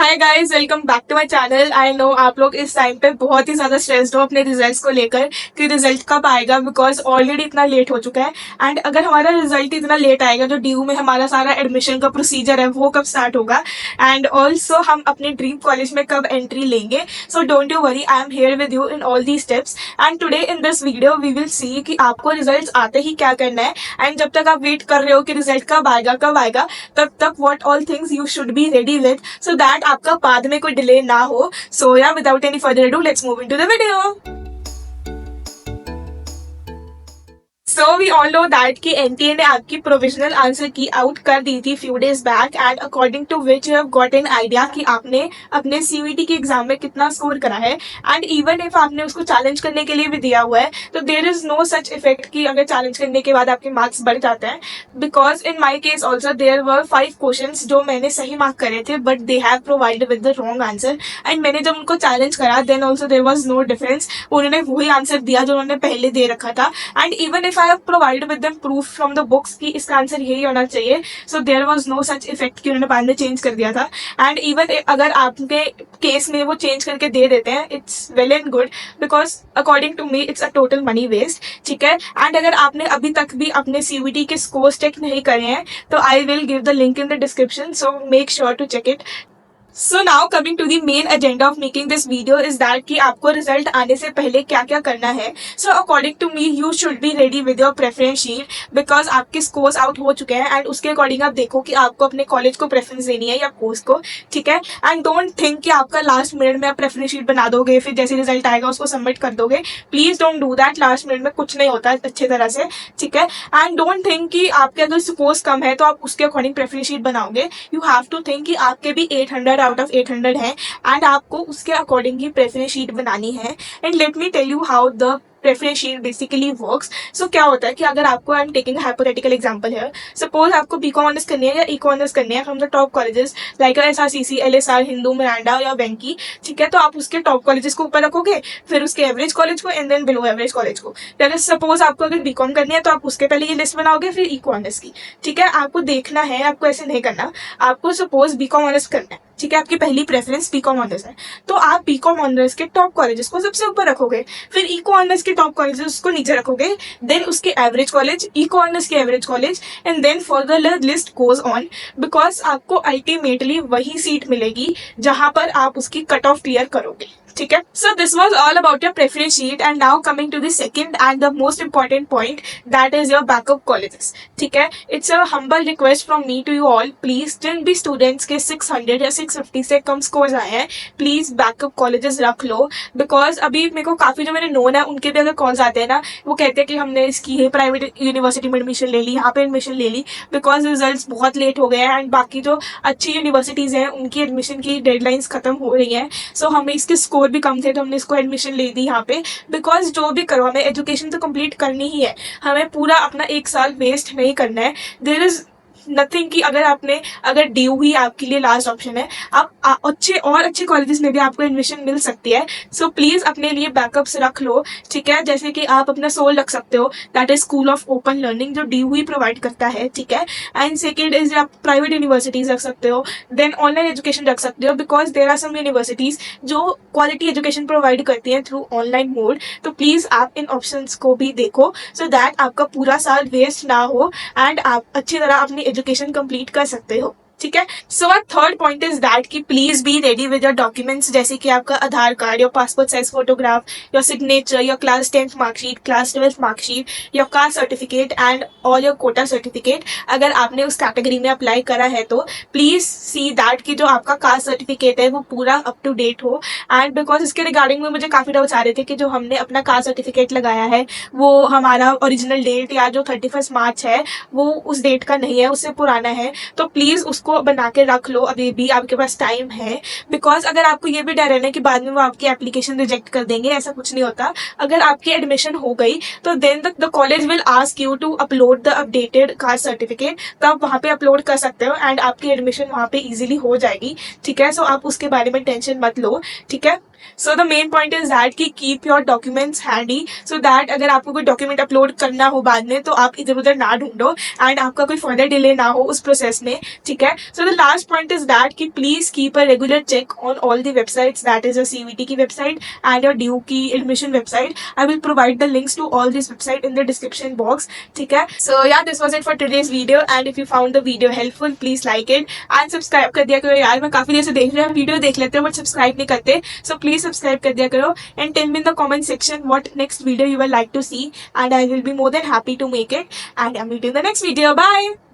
Hi guys, welcome back to my channel. I know आप लोग इस टाइम पे बहुत ही ज्यादा स्ट्रेस्ड हो अपने रिजल्ट्स को लेकर कि रिजल्ट कब आएगा, बिकॉज ऑलरेडी इतना लेट हो चुका है। एंड अगर हमारा रिजल्ट इतना लेट आएगा, जो ड्यू में हमारा सारा एडमिशन का प्रोसीजर है वो कब स्टार्ट होगा, एंड ऑल्सो हम अपने ड्रीम कॉलेज में कब एंट्री लेंगे। So don't you worry, I am here with you in all the steps. And today in this video we will see कि आपको रिजल्ट आते ही क्या करना है, एंड जब तक आप वेट कर रहे हो कि रिजल्ट कब आएगा, तब तक what all things you should be ready with, so that आपका बाद में कोई डिले ना हो। So yeah without any further ado, let's move into the video. So we all know that कि एनटीए ने आपकी प्रोविजनल आंसर की आउट कर दी थी few days back, and according to which you have got an idea कि आपने अपने CUET के एग्जाम में कितना स्कोर करा है। एंड इवन इफ आपने उसको चैलेंज करने के लिए भी दिया हुआ है, तो there is no such effect कि अगर चैलेंज करने के बाद आपके मार्क्स बढ़ जाते हैं, because in my case also there were 5 questions जो मैंने सही मार्क करे थे, but they have provided with the wrong answer. And मैंने जब उनको चैलेंज करा, then also there was no difference, उन्होंने वही आंसर दिया जो उन्होंने पहले दे रखा था। And even if I have provided with them proof from the books कि इसका आंसर यही होना चाहिए, so there was no such effect कि उन्होंने बाद में चेंज कर दिया था। एंड इवन अगर आपके केस में वो चेंज करके दे देते हैं, it's well and good, because according to me it's a total money waste. ठीक है। एंड अगर आपने अभी तक भी अपने सीयूईटी के स्कोर्स चेक नहीं करे हैं, तो I will give the link in the description, so make sure to check it. So now coming to the main agenda of making this video is that कि आपको रिजल्ट आने से पहले क्या क्या करना है। So according to me you should be ready with your preference sheet, because आपके स्कोर्स आउट हो चुके हैं, एंड उसके अकॉर्डिंग आप देखो कि आपको अपने कॉलेज को प्रेफरेंस देनी है या कोर्स को। ठीक है। एंड डोंट थिंक कि आपका लास्ट मिनट में आप प्रेफरेंस शीट बना दोगे, फिर जैसे रिजल्ट आएगा उसको सबमिट कर दोगे। Please don't do that, last minute में कुछ नहीं होता अच्छे तरह से। ठीक है। एंड डोंट थिंक कि आपके अगर स्कोर्स कम है तो आप उसके अकॉर्डिंग प्रेफरेंस शीट बनाओगे। यू हैव टू थिंक कि आपके भी 800 आउट ऑफ 800 है, एंड आपको उसके अकॉर्डिंग ही प्रेफरेंस शीट बनानी है। And let me tell you how the preference sheet basically works. So क्या होता है कि अगर आपको, I am taking hypothetical example है, सपोज आपको बीकॉम ऑनर्स करनी है या इको ऑनर्स करनी है from the top colleges like SRCC, LSR, Hindu, Miranda या वेंकी। ठीक है। तो आप उसके टॉप कॉलेजेस को ऊपर रखोगे, फिर उसके एवरेज कॉलेज को, and then below average college को। अगर सपोज आपको अगर बीकॉम करनी है तो आप उसके पहले ये लिस्ट बनाओगे, फिर इको ऑनर्स की। ठीक है। आपको देखना है, आपको ऐसे नहीं करना। आपको सपोज बीकॉम ऑनर्स करना है, ठीक है, आपकी पहली प्रेफरेंस बीकॉम ऑनर्स है, तो आप बीकॉम ऑनर्स के टॉप कॉलेजेस को सबसे ऊपर रखोगे, फिर इको ऑनर्स के टॉप कॉलेजेस को नीचे रखोगे, देन उसके एवरेज कॉलेज, इको ऑनर्स के average college, and then further list goes on, because आपको अल्टीमेटली वही सीट मिलेगी जहां पर आप उसकी कट ऑफ क्लियर करोगे। ठीक है। So this was all about your preference sheet, and now coming to the second and the most important point, that is your backup colleges. ठीक है। It's a humble request from me to you all, please जिन भी students के 600 या 650 से कम scores आए हैं, please backup colleges रख लो। बिकॉज अभी मेरे को काफी जो मेरे नोन है उनके भी अगर कॉल्स आते हैं ना, वो कहते हैं कि हमने इसकी है प्राइवेट यूनिवर्सिटी में एडमिशन ले ली, यहाँ पे एडमिशन ले ली, बिकॉज रिजल्ट बहुत लेट हो गए हैं, एंड बाकी जो अच्छी यूनिवर्सिटीज हैं उनकी एडमिशन की डेडलाइंस खत्म हो रही हैं। सो हमें इसके स्कोर भी कम थे तो हमने इसको एडमिशन ले दी यहाँ पे। बिकॉज जो भी करो, हमें एजुकेशन तो कंप्लीट करनी ही है, हमें पूरा अपना 1 साल वेस्ट नहीं करना है। देयर इज नथिंग कि अगर ड्यू ही आपके लिए लास्ट ऑप्शन है, आप अच्छे कॉलेजेस में भी आपको एडमिशन मिल सकती है। सो प्लीज अपने लिए बैकअप्स रख लो। ठीक है। जैसे कि आप अपना सोल रख सकते हो, that is school of open learning, जो ड्यू ही प्रोवाइड करता है। ठीक है। एंड सेकेंड इज आप प्राइवेट यूनिवर्सिटीज रख सकते हो, देन ऑनलाइन एजुकेशन रख सकते हो, because there are some universities जो क्वालिटी एजुकेशन प्रोवाइड करती हैं थ्रू ऑनलाइन मोड। तो प्लीज आप इन ऑप्शंस को भी देखो, सो दैट आपका पूरा साल वेस्ट ना हो, एंड आप अच्छी तरह अपनी एजुकेशन कंप्लीट कर सकते हो। ठीक है। So third point is that कि please be ready with your documents, जैसे कि आपका Aadhaar card, your passport size photograph, your signature, your class 10th marksheet, class 12th marksheet, your caste certificate and all your quota certificate. अगर आपने उस category में apply करा है तो प्लीज सी दैट कि जो आपका कास्ट सर्टिफिकेट है वो पूरा अप टू डेट हो। एंड बिकॉज इसके रिगार्डिंग में मुझे काफी डाउट्स आ रहे थे कि जो हमने अपना कास्ट सर्टिफिकेट लगाया है वो हमारा ओरिजिनल डेट या जो 31 मार्च है वो उस डेट का नहीं है, उससे पुराना है। तो प्लीज उसको बना के रख लो, अभी भी आपके पास टाइम है। बिकॉज अगर आपको ये भी डर है ना कि बाद में वो आपकी एप्लीकेशन रिजेक्ट कर देंगे, ऐसा कुछ नहीं होता। अगर आपकी एडमिशन हो गई तो then the college will ask you to upload the updated caste certificate, तो आप वहाँ पे अपलोड कर सकते हो, एंड आपकी एडमिशन वहाँ पे इजीली हो जाएगी। ठीक है। सो आप उसके बारे में टेंशन मत लो। ठीक है। So the main point is that कि keep your documents handy, so that अगर आपको कोई डॉक्यूमेंट अपलोड करना हो बाद में तो आप इधर उधर ना ढूंढो एंड आपका कोई फर्दर डिले ना हो उस प्रोसेस में, ठीक है। So the last point is that कि please keep a regular check on all the websites, that is your CVT की वेबसाइट एंड योर ड्यू की admission website. I will provide the links to all this website in the description box, ठीक है। So yeah this was it for today's video and if you found the video helpful please like it and subscribe कर दिया करो यार, मैं काफी देर से देख रहे हैं वीडियो देख लेते हो बट सब्सक्राइब नहीं करते, सो प्लीज सब्सक्राइब कर दिया करो and tell me in the comment section what next video you would like to see and I will be more than happy to make it and I'll meet you in the next video. Bye.